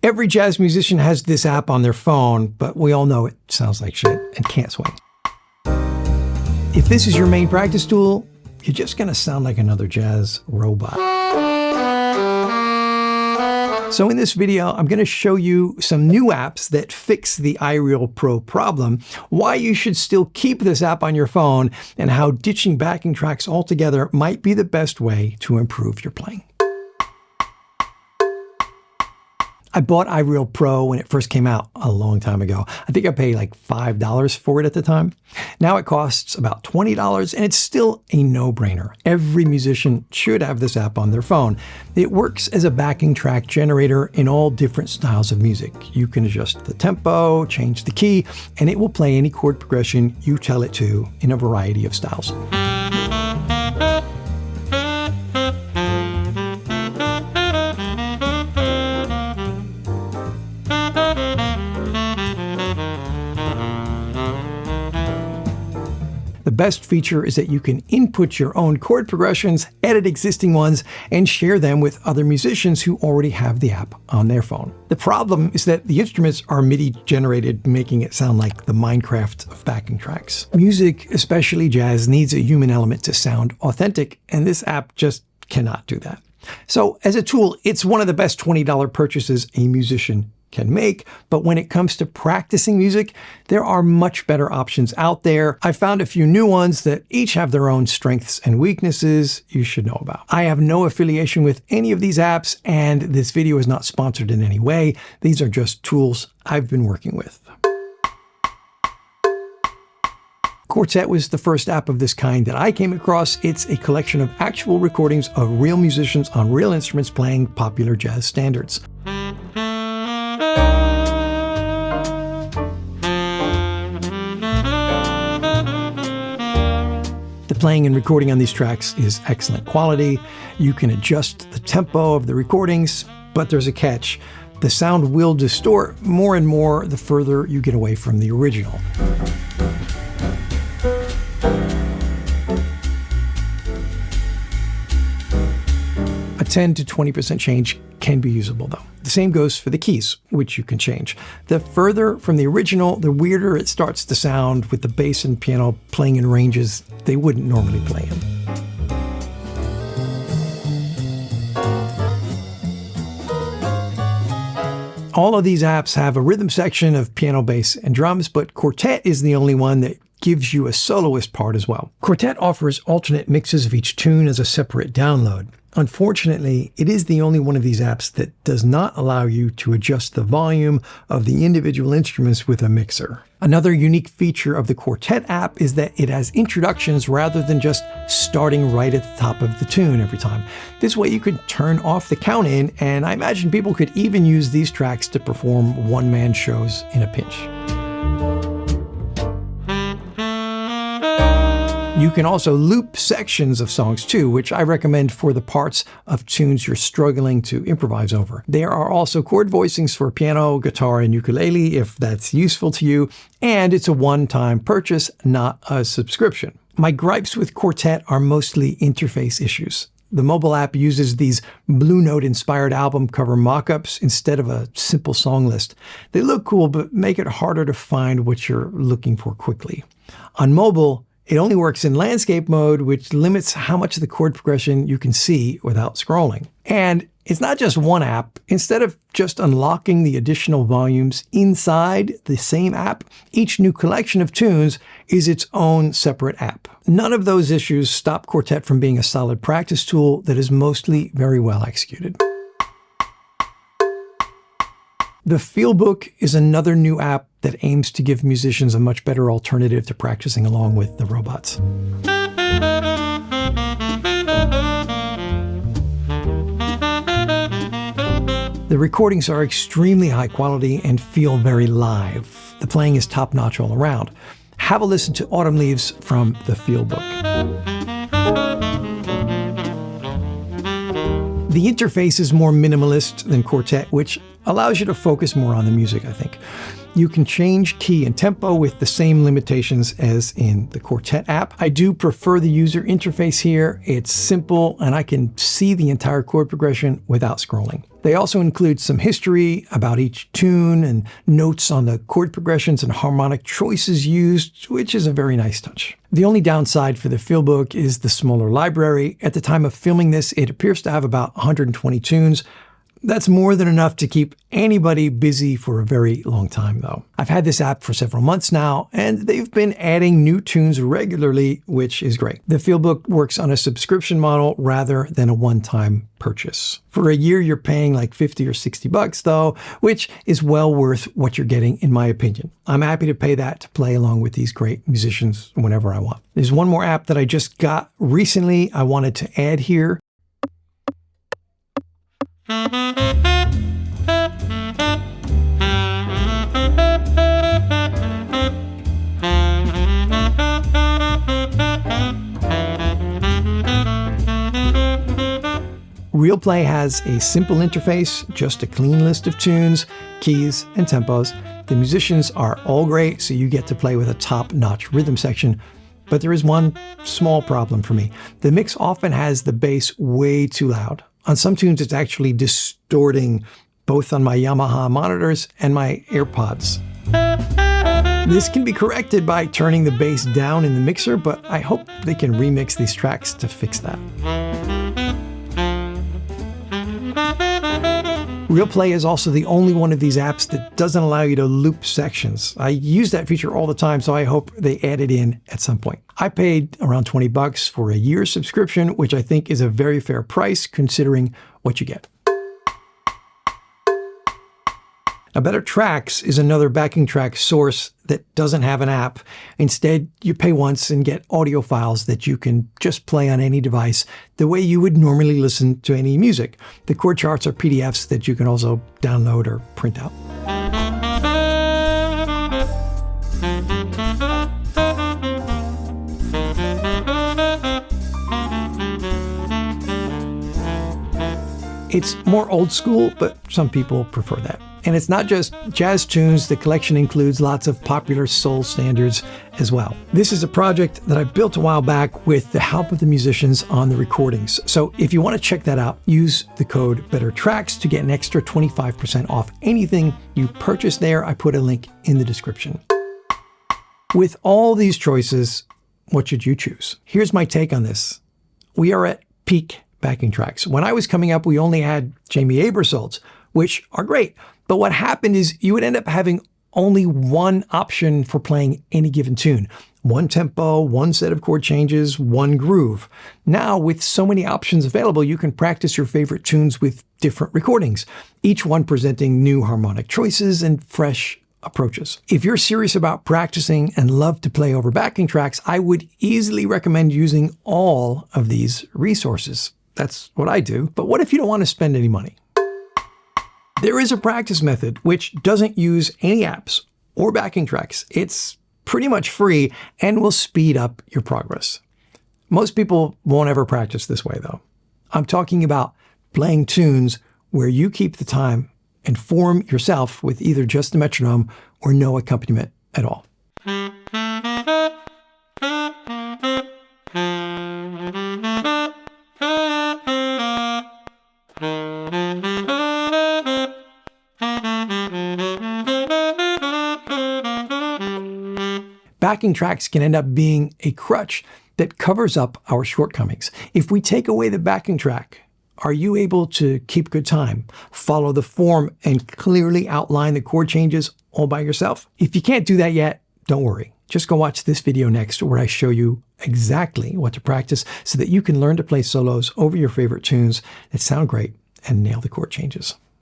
Every jazz musician has this app on their phone, but we all know it sounds like shit and can't swing. If this is your main practice tool, you're just gonna sound like another jazz robot. So in this video, I'm gonna show you some new apps that fix the iReal Pro problem, why you should still keep this app on your phone, and how ditching backing tracks altogether might be the best way to improve your playing. I bought iReal Pro when it first came out a long time ago. I think I paid like $5 for it at the time. Now it costs about $20 and it's still a no-brainer. Every musician should have this app on their phone. It works as a backing track generator in all different styles of music. You can adjust the tempo, change the key, and it will play any chord progression you tell it to in a variety of styles. The best feature is that you can input your own chord progressions, edit existing ones, and share them with other musicians who already have the app on their phone. The problem is that the instruments are MIDI generated, making it sound like the Minecraft of backing tracks. Music, especially jazz, needs a human element to sound authentic, and this app just cannot do that. So as a tool, it's one of the best $20 purchases a musician can make, but when it comes to practicing music, there are much better options out there. I found a few new ones that each have their own strengths and weaknesses you should know about. I have no affiliation with any of these apps, and this video is not sponsored in any way. These are just tools I've been working with. Quartet was the first app of this kind that I came across. It's a collection of actual recordings of real musicians on real instruments playing popular jazz standards. The playing and recording on these tracks is excellent quality. You can adjust the tempo of the recordings, but there's a catch. The sound will distort more and more the further you get away from the original. A 10 to 20% change can be usable though. The same goes for the keys, which you can change. The further from the original, the weirder it starts to sound, with the bass and piano playing in ranges they wouldn't normally play in. All of these apps have a rhythm section of piano, bass, and drums, but Quartet is the only one that gives you a soloist part as well. Quartet offers alternate mixes of each tune as a separate download. Unfortunately, it is the only one of these apps that does not allow you to adjust the volume of the individual instruments with a mixer. Another unique feature of the Quartet app is that it has introductions rather than just starting right at the top of the tune every time. This way you could turn off the count in, and I imagine people could even use these tracks to perform one-man shows in a pinch. You can also loop sections of songs too, which I recommend for the parts of tunes you're struggling to improvise over. There are also chord voicings for piano, guitar, and ukulele if that's useful to you, and it's a one-time purchase, not a subscription. My gripes with Quartet are mostly interface issues. The mobile app uses these Blue Note-inspired album cover mock-ups instead of a simple song list. They look cool, but make it harder to find what you're looking for quickly. On mobile, it only works in landscape mode, which limits how much of the chord progression you can see without scrolling. And it's not just one app. Instead of just unlocking the additional volumes inside the same app, each new collection of tunes is its own separate app. None of those issues stop Quartet from being a solid practice tool that is mostly very well executed. The Feelbook is another new app that aims to give musicians a much better alternative to practicing along with the robots. The recordings are extremely high quality and feel very live. The playing is top-notch all around. Have a listen to Autumn Leaves from the Feelbook. The interface is more minimalist than Quartet, which allows you to focus more on the music, I think. You can change key and tempo with the same limitations as in the Quartet app. I do prefer the user interface here. It's simple and I can see the entire chord progression without scrolling. They also include some history about each tune and notes on the chord progressions and harmonic choices used, which is a very nice touch. The only downside for the Feelbook is the smaller library. At the time of filming this, it appears to have about 120 tunes. That's more than enough to keep anybody busy for a very long time, though. I've had this app for several months now, and they've been adding new tunes regularly, which is great. The Feelbook works on a subscription model rather than a one-time purchase. For a year, you're paying like 50 or 60 bucks, though, which is well worth what you're getting, in my opinion. I'm happy to pay that to play along with these great musicians whenever I want. There's one more app that I just got recently I wanted to add here. RealPlay has a simple interface, just a clean list of tunes, keys, and tempos. The musicians are all great, so you get to play with a top-notch rhythm section. But there is one small problem for me. The mix often has the bass way too loud. On some tunes, it's actually distorting both on my Yamaha monitors and my AirPods. This can be corrected by turning the bass down in the mixer, but I hope they can remix these tracks to fix that. RealPlay is also the only one of these apps that doesn't allow you to loop sections. I use that feature all the time, so I hope they add it in at some point. I paid around 20 bucks for a year's subscription, which I think is a very fair price considering what you get. Now, BetterTrax is another backing track source that doesn't have an app. Instead, you pay once and get audio files that you can just play on any device the way you would normally listen to any music. The chord charts are PDFs that you can also download or print out. It's more old school, but some people prefer that. And it's not just jazz tunes. The collection includes lots of popular soul standards as well. This is a project that I built a while back with the help of the musicians on the recordings. So if you want to check that out, use the code BetterTrax to get an extra 25% off anything you purchase there. I put a link in the description. With all these choices, what should you choose? Here's my take on this. We are at peak backing tracks. When I was coming up, we only had Jamie Aebersold's, which are great. But what happened is you would end up having only one option for playing any given tune. One tempo, one set of chord changes, one groove. Now, with so many options available, you can practice your favorite tunes with different recordings, each one presenting new harmonic choices and fresh approaches. If you're serious about practicing and love to play over backing tracks, I would easily recommend using all of these resources. That's what I do. But what if you don't want to spend any money? There is a practice method which doesn't use any apps or backing tracks. It's pretty much free and will speed up your progress. Most people won't ever practice this way, though. I'm talking about playing tunes where you keep the time and form yourself with either just a metronome or no accompaniment at all. Backing tracks can end up being a crutch that covers up our shortcomings. If we take away the backing track, are you able to keep good time, follow the form, and clearly outline the chord changes all by yourself? If you can't do that yet, don't worry. Just go watch this video next where I show you exactly what to practice so that you can learn to play solos over your favorite tunes that sound great and nail the chord changes.